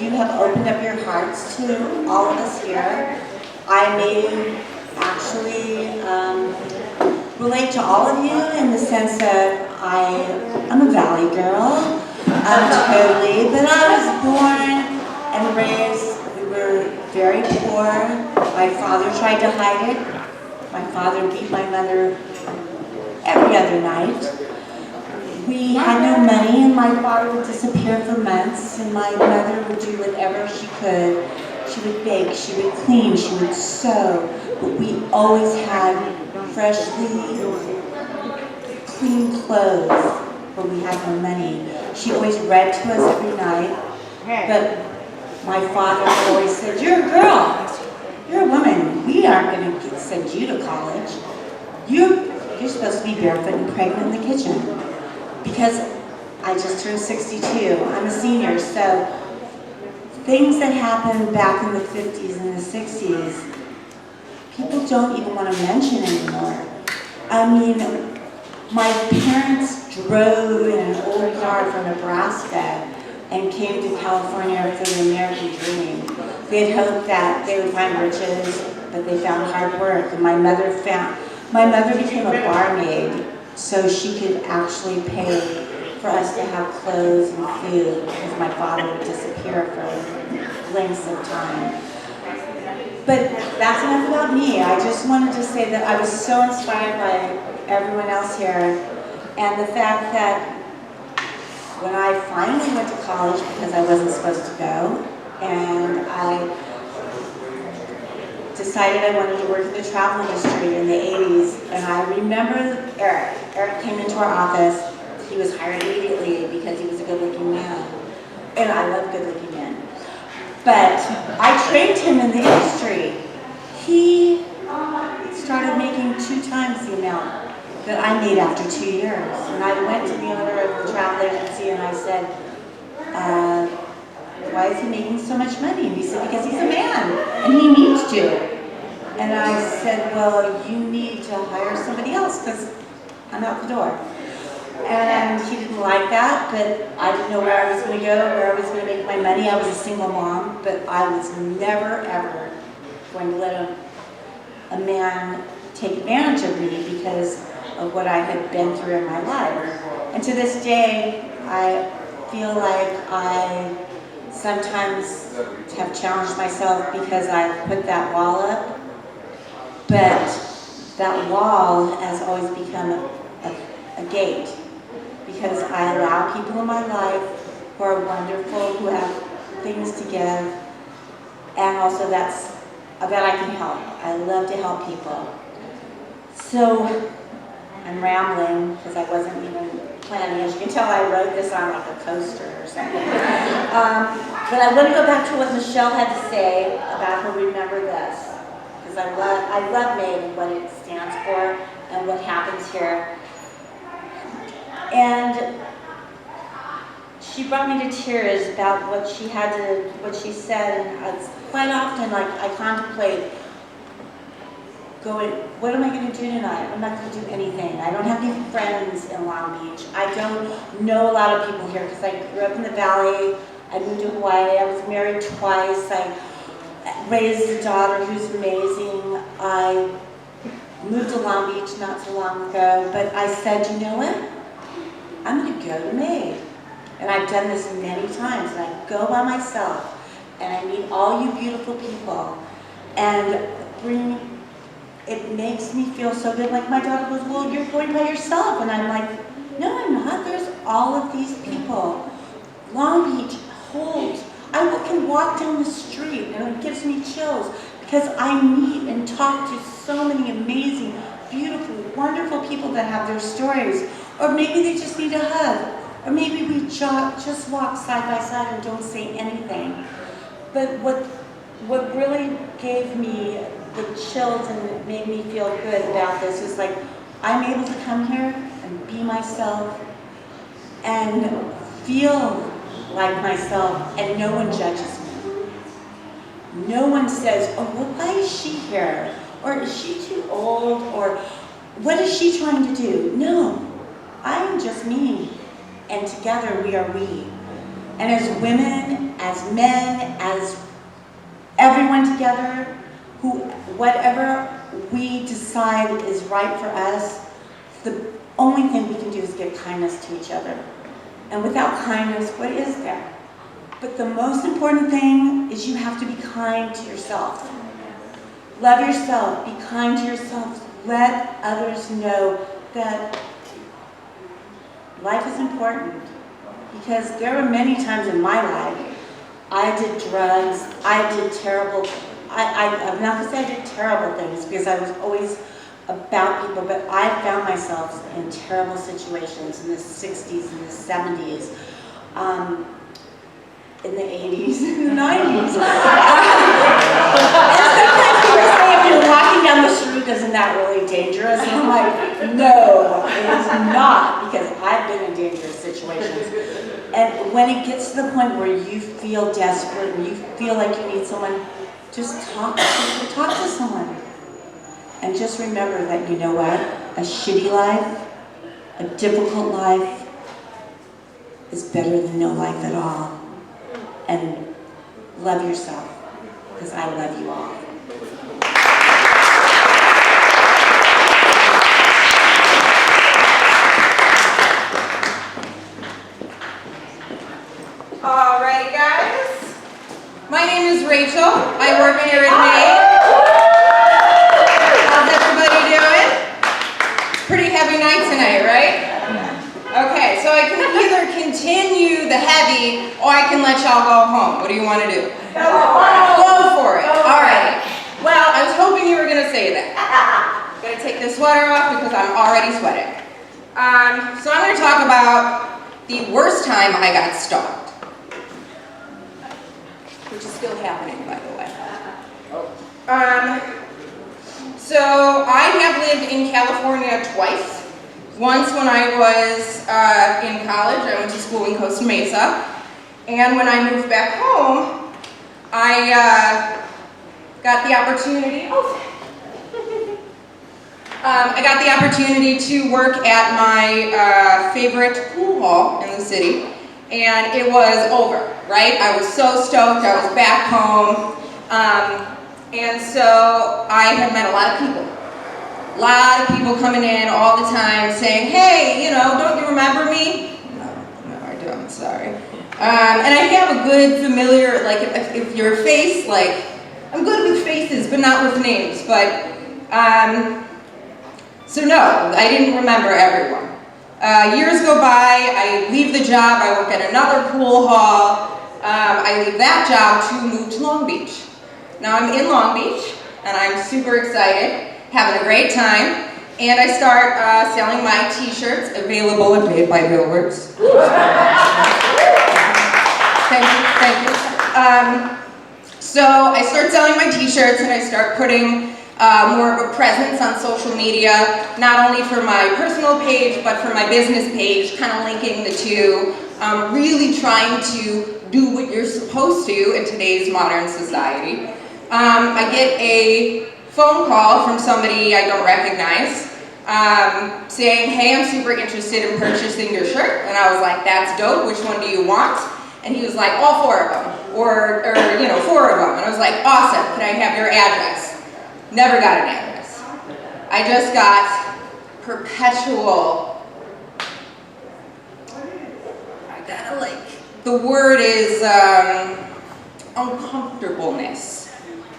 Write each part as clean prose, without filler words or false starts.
you have opened up your hearts to all of us here. I may actually relate to all of you in the sense that I'm a valley girl, totally, but I was born and raised, we were very poor. My father tried to hide it. My father beat my mother every other night. We had no money, and my father would disappear for months, and my mother would do whatever she could. She would bake, she would clean, she would sew, but we always had freshly clean clothes, but we had no money. She always read to us every night, but my father always said, "You're a girl, you're a woman, we aren't going to send you to college. You're supposed to be barefoot and pregnant in the kitchen." Because I just turned 62, I'm a senior, so things that happened back in the 50s and the 60s, people don't even want to mention anymore. I mean, my parents drove in an old car from Nebraska and came to California for the American dream. They had hoped that they would find riches, but they found hard work. And my mother became a barmaid so she could actually pay for us to have clothes and food because my father would disappear for lengths of time. But that's enough about me. I just wanted to say that I was so inspired by everyone else here, and the fact that when I finally went to college, because I wasn't supposed to go, and I decided I wanted to work in the travel industry in the 80s, and I remember Eric. Eric came into our office. He was hired immediately because he was a good-looking man, and I love good-looking men. But I trained him in the industry. He started making 2 times the amount that I made after 2 years. And I went to the owner of the travel agency and I said, "Why is he making so much money?" And he said, "Because he's a man and he needs to." And I said, "Well, you need to hire somebody else because I'm out the door." And he didn't like that, but I didn't know where I was going to go, where I was going to make my money. I was a single mom, but I was never, ever going to let a man take advantage of me because of what I had been through in my life. And to this day, I feel like I sometimes have challenged myself because I put that wall up, but that wall has always become a gate. Because I allow people in my life who are wonderful, who have things to give, and also that I can help. I love to help people. So I'm rambling because I wasn't even planning. As you can tell, I wrote this on like a coaster or something. But I want to go back to what Michelle had to say about her Remember This, because I love MAVE and what it stands for and what happens here. And she brought me to tears about what she said, and quite often, like, I contemplate going, what am I going to do tonight? I'm not going to do anything. I don't have any friends in Long Beach. I don't know a lot of people here because I grew up in the Valley. I moved to Hawaii. I was married twice. I raised a daughter who's amazing. I moved to Long Beach not so long ago, but I said, you know what? I'm going to go to MAVE. And I've done this many times. And I go by myself. And I meet all you beautiful people. And it makes me feel so good. Like my daughter goes, well, you're going by yourself. And I'm like, no, I'm not. There's all of these people. Long Beach holds. I can walk down the street and it gives me chills because I meet and talk to so many amazing, beautiful, wonderful people that have their stories. Or maybe they just need a hug. Or maybe we just walk side by side and don't say anything. But what really gave me the chills and made me feel good about this is like, I'm able to come here and be myself and feel like myself, and no one judges me. No one says, oh, well, why is she here? Or is she too old? Or what is she trying to do? No. I am just me, and together we are we. And as women, as men, as everyone together, whatever we decide is right for us, the only thing we can do is give kindness to each other. And without kindness, what is there? But the most important thing is you have to be kind to yourself. Love yourself, be kind to yourself. Let others know that life is important. Because there were many times in my life, I did drugs, I did terrible, I'm not gonna say I did terrible things because I was always about people, but I found myself in terrible situations in the 60s and the 70s, in the 80s, in the 90s. And sometimes people say if you're walking down the street, isn't that really dangerous? And I'm like, no, it is not, because I've been in dangerous situations. And when it gets to the point where you feel desperate and you feel like you need someone, just talk to someone. And just remember that, you know what? A shitty life, a difficult life, is better than no life at all. And love yourself, because I love you all. Alrighty, guys. My name is Rachel. I work here at May. How's everybody doing? Pretty heavy night tonight, right? Okay, so I can either continue the heavy or I can let y'all go home. What do you want to do? Go for it. Alrighty. Well, I was hoping you were going to say that. Gotta take this sweater off because I'm already sweating. So I'm going to talk about the worst time I got stalked. Which is still happening, by the way. So I have lived in California twice. Once when I was in college, I went to school in Costa Mesa. And when I moved back home, I got the opportunity, I got the opportunity to work at my favorite pool hall in the city. And it was over, right? I was so stoked, I was back home. And so I had met a lot of people. A lot of people coming in all the time saying, hey, you know, don't you remember me? No, I don't, sorry. And I have a good familiar, like if your face, like, I'm good with faces, but not with names. But, so no, I didn't remember everyone. Years go by, I leave the job, I work at another pool hall. I leave that job to move to Long Beach. Now I'm in Long Beach, and I'm super excited, having a great time, and I start selling my t-shirts, available and made by Millworks. Thank you. So I start selling my t-shirts, and I start putting more of a presence on social media, not only for my personal page, but for my business page, kind of linking the two, really trying to do what you're supposed to in today's modern society. I get a phone call from somebody I don't recognize, saying, hey, I'm super interested in purchasing your shirt. And I was like, that's dope, which one do you want? And he was like, all 4 of them, or you know, 4 of them. And I was like, awesome, can I have your address? Never got an address. I just got perpetual, the word is uncomfortableness.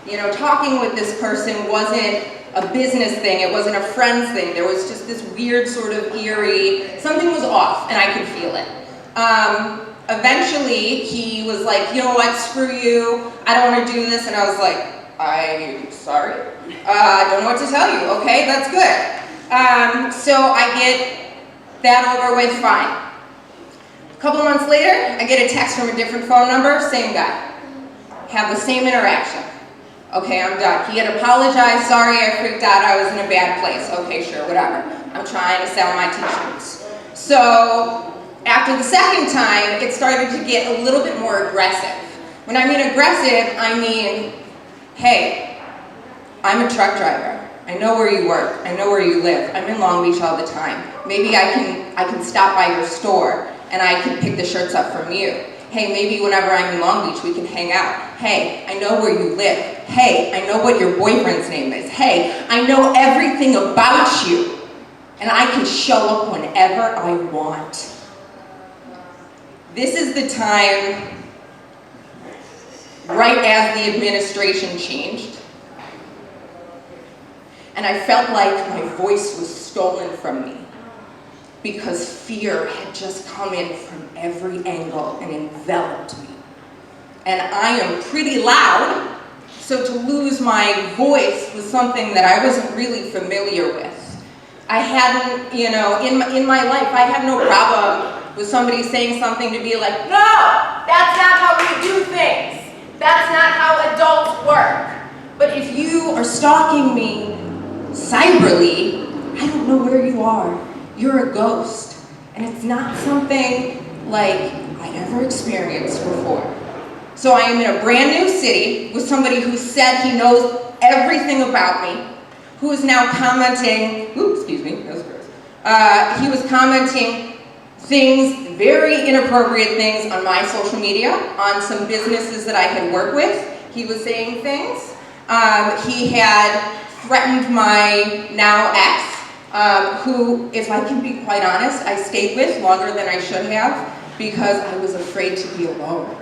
You know, talking with this person wasn't a business thing, it wasn't a friend's thing. There was just this weird sort of eerie, something was off and I could feel it. Eventually he was like, you know what, screw you, I don't want to do this. And I was like, I'm sorry, I don't know what to tell you. Okay, that's good. So I get that over with, fine. A couple months later, I get a text from a different phone number, same guy. Have the same interaction. Okay, I'm done. He had apologized, sorry, I freaked out, I was in a bad place. Okay, sure, whatever. I'm trying to sell my t-shirts. So, after the second time, it started to get a little bit more aggressive. When I mean aggressive, I mean, hey, I'm a truck driver. I know where you work, I know where you live. I'm in Long Beach all the time. Maybe I can stop by your store and I can pick the shirts up from you. Hey, maybe whenever I'm in Long Beach, we can hang out. Hey, I know where you live. Hey, I know what your boyfriend's name is. Hey, I know everything about you. And I can show up whenever I want. This is the time, right as the administration changed, and I felt like my voice was stolen from me because fear had just come in from every angle and enveloped me. And I am pretty loud, so to lose my voice was something that I wasn't really familiar with. I hadn't, in my life, I had no problem with somebody saying something to be like, no, that's not how we do things. That's not how adults work. But if you are stalking me cyberly, I don't know where you are. You're a ghost. And it's not something like I'd ever experienced before. So I am in a brand new city with somebody who said he knows everything about me, who is now commenting, excuse me, that was gross. He was commenting things, very inappropriate things on my social media, on some businesses that I had worked with. He was saying things. He had threatened my now ex, who, if I can be quite honest, I stayed with longer than I should have because I was afraid to be alone.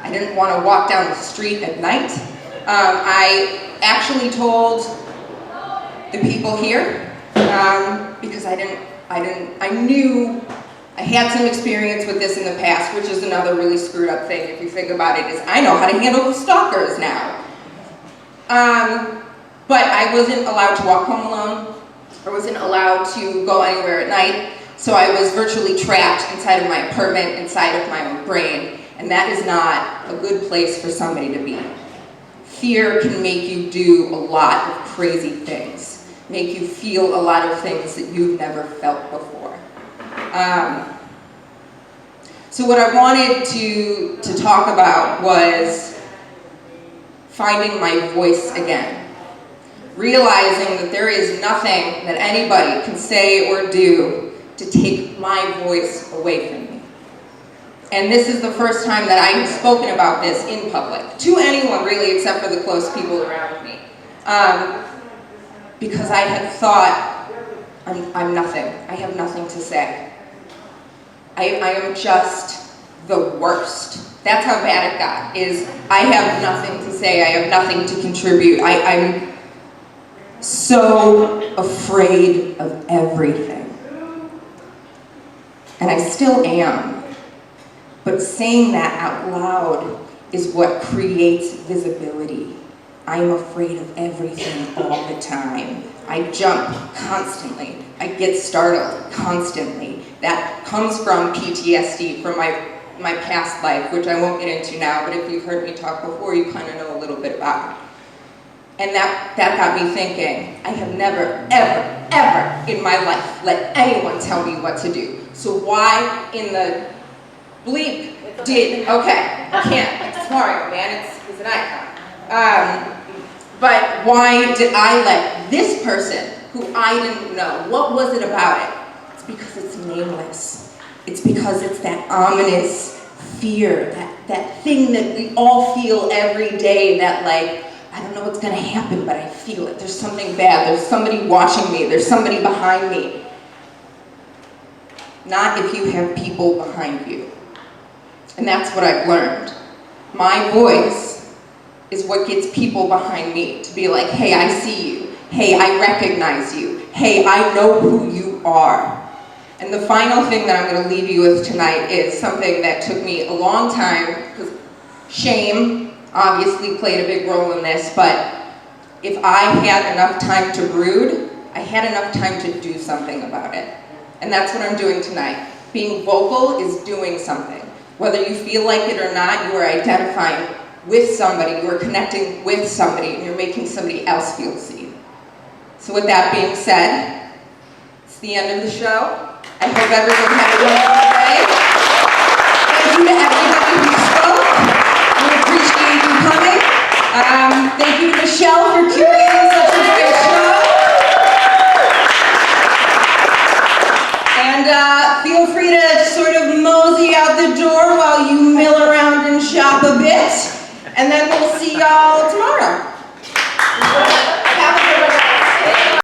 I didn't want to walk down the street at night. I actually told the people here because I knew I had some experience with this in the past, which is another really screwed up thing if you think about it, is I know how to handle the stalkers now. But I wasn't allowed to walk home alone. I wasn't allowed to go anywhere at night. So I was virtually trapped inside of my apartment, inside of my own brain. And that is not a good place for somebody to be. Fear can make you do a lot of crazy things, make you feel a lot of things that you've never felt before. So what I wanted to talk about was finding my voice again. Realizing that there is nothing that anybody can say or do to take my voice away from me. And this is the first time that I have spoken about this in public, to anyone really except for the close people around me. Because I had thought, I'm nothing, I have nothing to say. I am just the worst. That's how bad it got, is I have nothing to say, I have nothing to contribute. I'm so afraid of everything. And I still am. But saying that out loud is what creates visibility. I'm afraid of everything all the time. I jump constantly. I get startled constantly. That comes from PTSD, from my past life, which I won't get into now, but if you've heard me talk before, you kind of know a little bit about it. And that got me thinking, I have never, ever, ever in my life let anyone tell me what to do. So why in the bleep did, okay, I can't, it's Mario, man, it's an icon. But why did I let this person, who I didn't know, what was it about it? It's because it's nameless. It's because it's that ominous fear, that thing that we all feel every day, that like, I don't know what's gonna happen, but I feel it. There's something bad, there's somebody watching me, there's somebody behind me. Not if you have people behind you. And that's what I've learned. My voice is what gets people behind me to be like, hey, I see you. Hey, I recognize you. Hey, I know who you are. And the final thing that I'm gonna leave you with tonight is something that took me a long time, because shame obviously played a big role in this, but if I had enough time to brood, I had enough time to do something about it. And that's what I'm doing tonight. Being vocal is doing something. Whether you feel like it or not, you are identifying with somebody, you are connecting with somebody, and you're making somebody else feel seen. So with that being said, it's the end of the show. I hope everyone had a wonderful day. Thank you to everybody who spoke. We appreciate you coming. Thank you to Michelle for curating such a great show. And feel free to sort of mosey out the door while you it, and then we'll see y'all tomorrow.